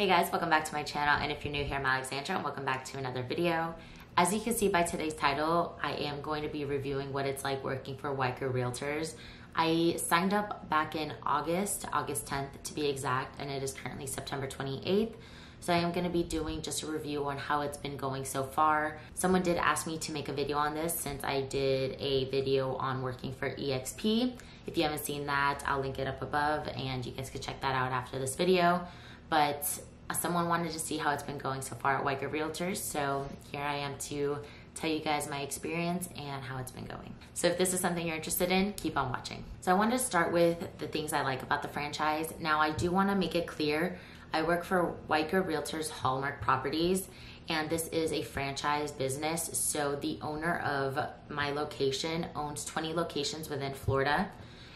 Hey guys, welcome back to my channel, and if you're new here, I'm Alexandra and welcome back to another video. As you can see by today's title, I am going to be reviewing what it's like working for Weichert Realtors. I signed up back in August 10th to be exact, and it is currently September 28th. So I am going to be doing just a review on how it's been going so far. Someone did ask me to make a video on this since I did a video on working for EXP. If you haven't seen that, I'll link it up above and you guys can check that out after this video. But someone wanted to see how it's been going so far at Weichert Realtors, so here I am to tell you guys my experience and how it's been going. So if this is something you're interested in, keep on watching. So I wanted to start with the things I like about the franchise. Now I do want to make it clear, I work for Weichert Realtors Hallmark Properties, and this is a franchise business. So the owner of my location owns 20 locations within Florida,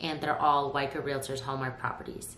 and they're all Weichert Realtors Hallmark Properties.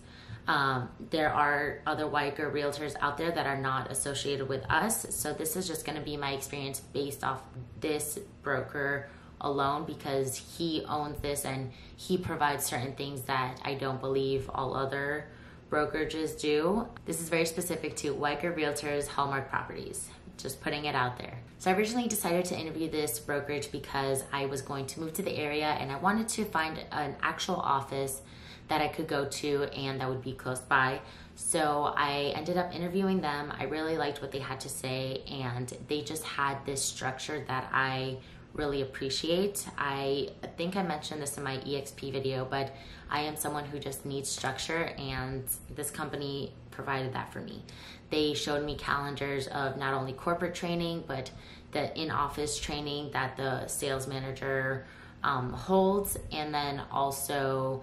There are other Weichert Realtors out there that are not associated with us. So this is just going to be my experience based off this broker alone, because he owns this and he provides certain things that I don't believe all other brokerages do. This is very specific to Weichert Realtors Hallmark Properties. Just putting it out there. So I originally decided to interview this brokerage because I was going to move to the area and I wanted to find an actual office that I could go to and that would be close by. So I ended up interviewing them. I really liked what they had to say, and they just had this structure that I really appreciate. I think I mentioned this in my EXP video, but I am someone who just needs structure, and this company provided that for me. They showed me calendars of not only corporate training, but the in-office training that the sales manager holds, and then also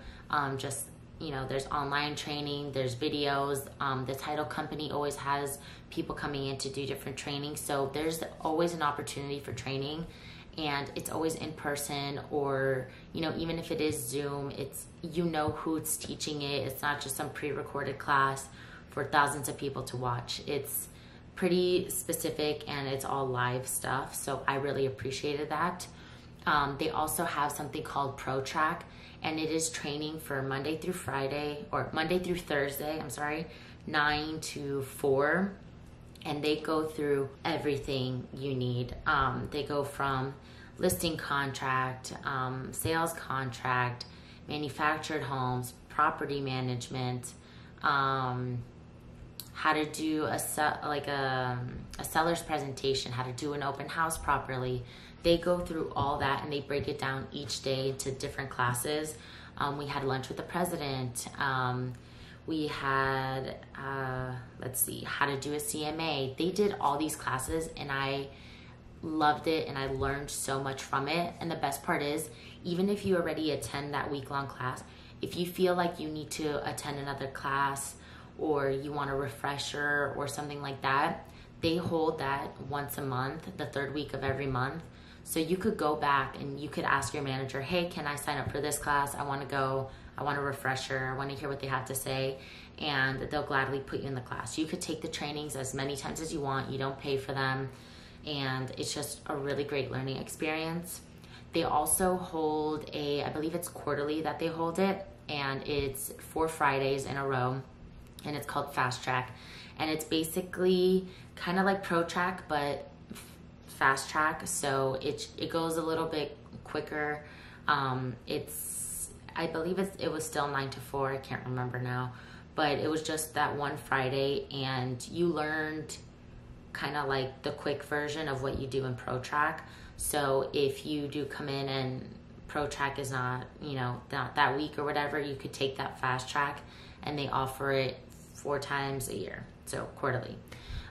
just, you know, there's online training, there's videos. The title company always has people coming in to do different training, so there's always an opportunity for training, and it's always in person, or, you know, even if it is Zoom, it's, you know, who's teaching it. It's not just some pre-recorded class for thousands of people to watch. It's pretty specific and it's all live stuff, so I really appreciated that. They also have something called Protrac, and it is training for Monday through Thursday, 9 to 4. And they go through everything you need. They go from listing contract, sales contract, manufactured homes, property management, how to do a seller's presentation, how to do an open house properly. They go through all that and they break it down each day to different classes. We had lunch with the president. We had, let's see, how to do a CMA. They did all these classes and I loved it and I learned so much from it. And the best part is, even if you already attend that week-long class, if you feel like you need to attend another class or you want a refresher or something like that, they hold that once a month, the third week of every month. So you could go back and you could ask your manager, hey, can I sign up for this class? I want to go, I want a refresher, I want to hear what they have to say, and they'll gladly put you in the class. You could take the trainings as many times as you want, you don't pay for them, and it's just a really great learning experience. They also hold I believe it's quarterly that they hold it, and it's 4 Fridays in a row, and it's called Fast Track, and it's basically kind of like Protrac, but fast track, so it goes a little bit quicker. I believe it was still 9 to 4, I can't remember now, but it was just that one Friday, and you learned kind of like the quick version of what you do in Protrac. So if you do come in and Protrac is not, you know, not that week or whatever, you could take that fast track, and they offer it 4 times a year, so quarterly.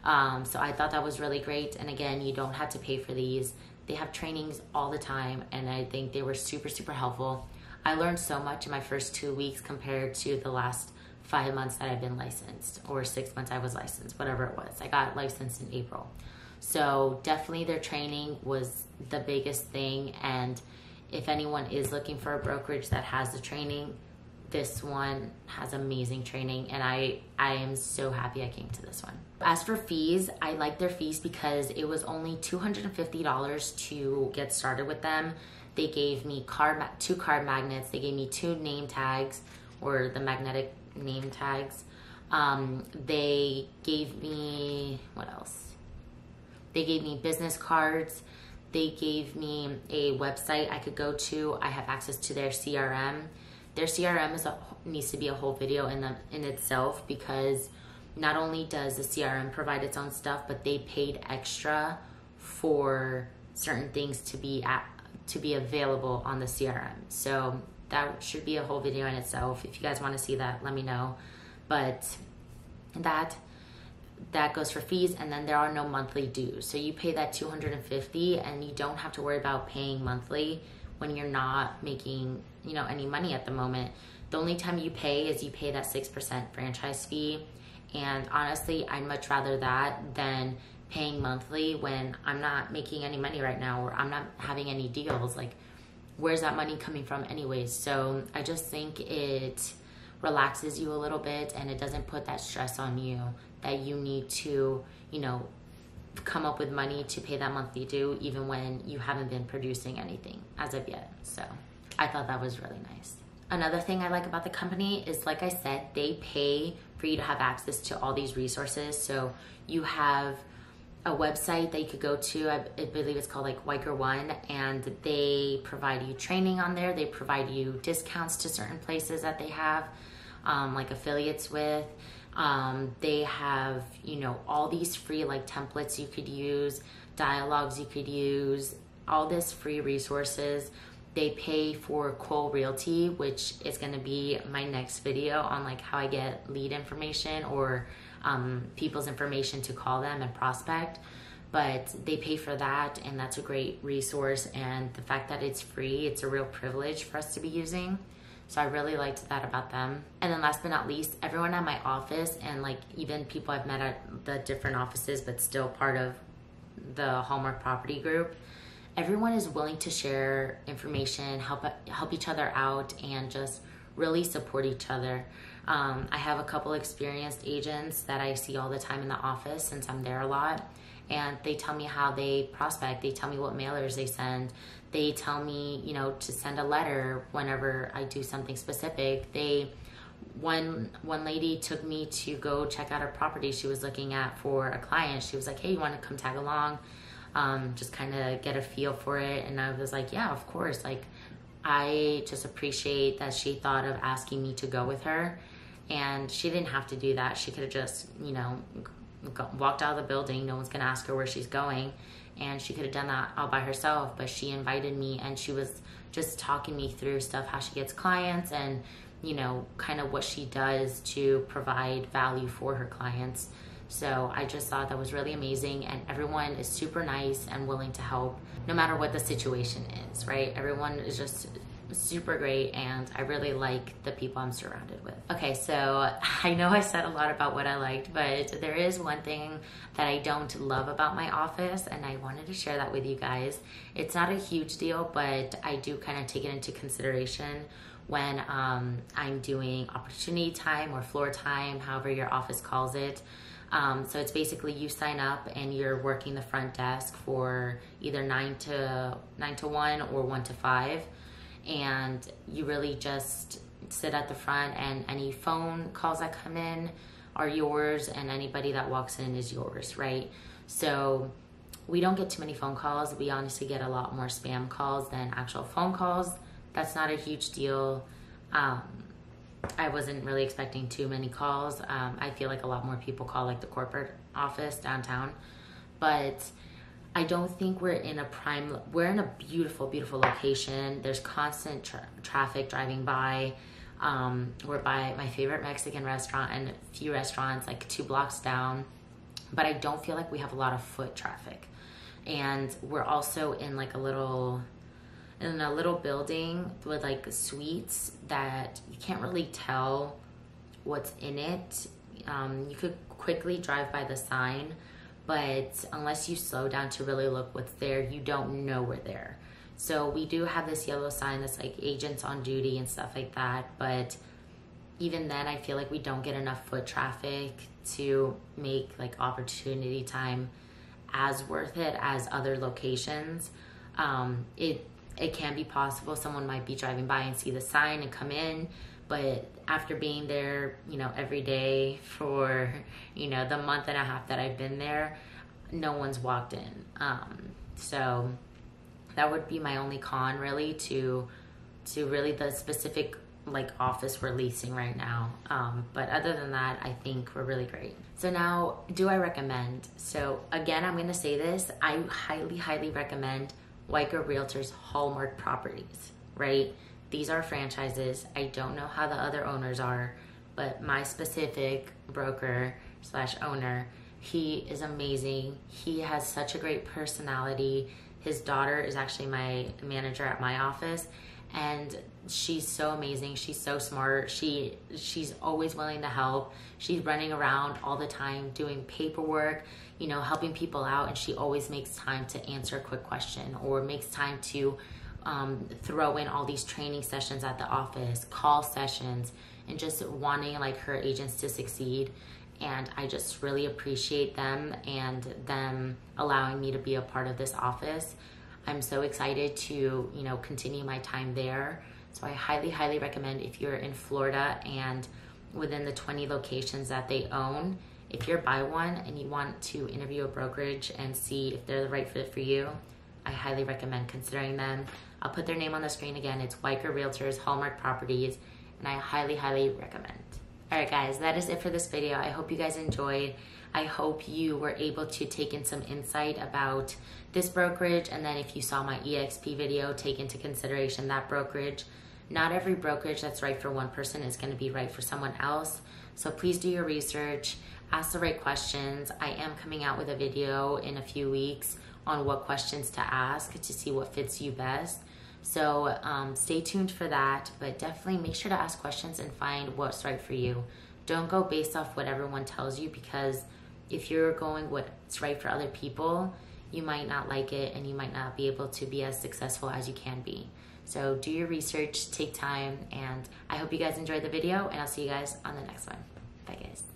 So I thought that was really great. And again, you don't have to pay for these. They have trainings all the time, and I think they were super, super helpful. I learned so much in my first 2 weeks compared to the last 5 months that I've been licensed, or 6 months I was licensed, whatever it was. I got licensed in April. So definitely their training was the biggest thing. And if anyone is looking for a brokerage that has the training, this one has amazing training, and I am so happy I came to this one. As for fees, I like their fees because it was only $250 to get started with them. They gave me 2 card magnets. They gave me 2 name tags, or the magnetic name tags. They gave me, what else? They gave me business cards. They gave me a website I could go to. I have access to their CRM. Their CRM needs to be a whole video in itself, because not only does the CRM provide its own stuff, but they paid extra for certain things to be available on the CRM. So that should be a whole video in itself. If you guys want to see that, let me know. But that goes for fees, and then there are no monthly dues. So you pay that $250 and you don't have to worry about paying monthly when you're not making, any money at the moment. The only time you pay is you pay that 6% franchise fee. And honestly, I'd much rather that than paying monthly when I'm not making any money right now, or I'm not having any deals. Like, where's that money coming from anyways? So I just think it relaxes you a little bit, and it doesn't put that stress on you that you need to, come up with money to pay that monthly due, even when you haven't been producing anything as of yet. So I thought that was really nice. Another thing I like about the company is, like I said, they pay for you to have access to all these resources. So you have a website that you could go to. I believe it's called like Weichert One, and they provide you training on there. They provide you discounts to certain places that they have, like affiliates with. They have, all these free like templates you could use, dialogues you could use, all this free resources. They pay for Cole Realty, which is going to be my next video on like how I get lead information or people's information to call them and prospect. But they pay for that, and that's a great resource. And the fact that it's free, it's a real privilege for us to be using. So I really liked that about them. And then last but not least, everyone at my office, and like even people I've met at the different offices but still part of the Hallmark Property Group, everyone is willing to share information, help each other out, and just really support each other. I have a couple experienced agents that I see all the time in the office since I'm there a lot, and they tell me how they prospect. They tell me what mailers they send. They tell me, to send a letter whenever I do something specific. One lady took me to go check out a property she was looking at for a client. She was like, hey, you want to come tag along? Just kind of get a feel for it. And I was like, yeah, of course. Like, I just appreciate that she thought of asking me to go with her. And she didn't have to do that. She could have just, walked out of the building. No one's going to ask her where she's going. And she could have done that all by herself. But she invited me, and she was just talking me through stuff, how she gets clients, and, kind of what she does to provide value for her clients. So I just thought that was really amazing, and everyone is super nice and willing to help no matter what the situation is, right? Everyone is just super great, and I really like the people I'm surrounded with. Okay, so I know I said a lot about what I liked, but there is one thing that I don't love about my office, and I wanted to share that with you guys. It's not a huge deal, but I do kind of take it into consideration when I'm doing opportunity time or floor time, however your office calls it. So it's basically you sign up and you're working the front desk for either 9 to 1 or 1 to 5. And you really just sit at the front, and any phone calls that come in are yours, and anybody that walks in is yours, right? So we don't get too many phone calls. We honestly get a lot more spam calls than actual phone calls. That's not a huge deal. I wasn't really expecting too many calls. I feel like a lot more people call like the corporate office downtown, but I don't think we're in a beautiful, beautiful location. There's constant traffic driving by. We're by my favorite Mexican restaurant and a few restaurants like 2 blocks down, but I don't feel like we have a lot of foot traffic. And we're also in like a little building with like suites that you can't really tell what's in it. You could quickly drive by the sign, but unless you slow down to really look what's there, you don't know we're there. So we do have this yellow sign that's like agents on duty and stuff like that, but even then I feel like we don't get enough foot traffic to make like opportunity time as worth it as other locations. It can be possible someone might be driving by and see the sign and come in, But after being there, you know, every day for, you know, the month and a half that I've been there, no one's walked in. So that would be my only con really to really the specific like office we're leasing right now. But other than that, I think we're really great. So now, do I recommend? So again, I'm gonna say this, I highly, highly recommend Weichert Realtors Hallmark Properties, right? These are franchises. I don't know how the other owners are, but my specific broker slash owner, he is amazing. He has such a great personality. His daughter is actually my manager at my office, and she's so amazing. She's so smart. She's always willing to help. She's running around all the time doing paperwork, you know, helping people out, and she always makes time to answer a quick question or makes time to throw in all these training sessions at the office, call sessions, and just wanting like her agents to succeed. And I just really appreciate them and them allowing me to be a part of this office. I'm so excited to, you know, continue my time there. So I highly, highly recommend if you're in Florida and within the 20 locations that they own, if you're by one and you want to interview a brokerage and see if they're the right fit for you, I highly recommend considering them. I'll put their name on the screen again. It's Weichert Realtors Hallmark Properties, and I highly, highly recommend. All right, guys, that is it for this video. I hope you guys enjoyed. I hope you were able to take in some insight about this brokerage, and then if you saw my EXP video, take into consideration that brokerage. Not every brokerage that's right for one person is going to be right for someone else. So please do your research, ask the right questions. I am coming out with a video in a few weeks on what questions to ask to see what fits you best. So stay tuned for that, but definitely make sure to ask questions and find what's right for you. Don't go based off what everyone tells you, because if you're going what's right for other people, you might not like it and you might not be able to be as successful as you can be. So do your research, take time, and I hope you guys enjoyed the video, and I'll see you guys on the next one. Bye, guys.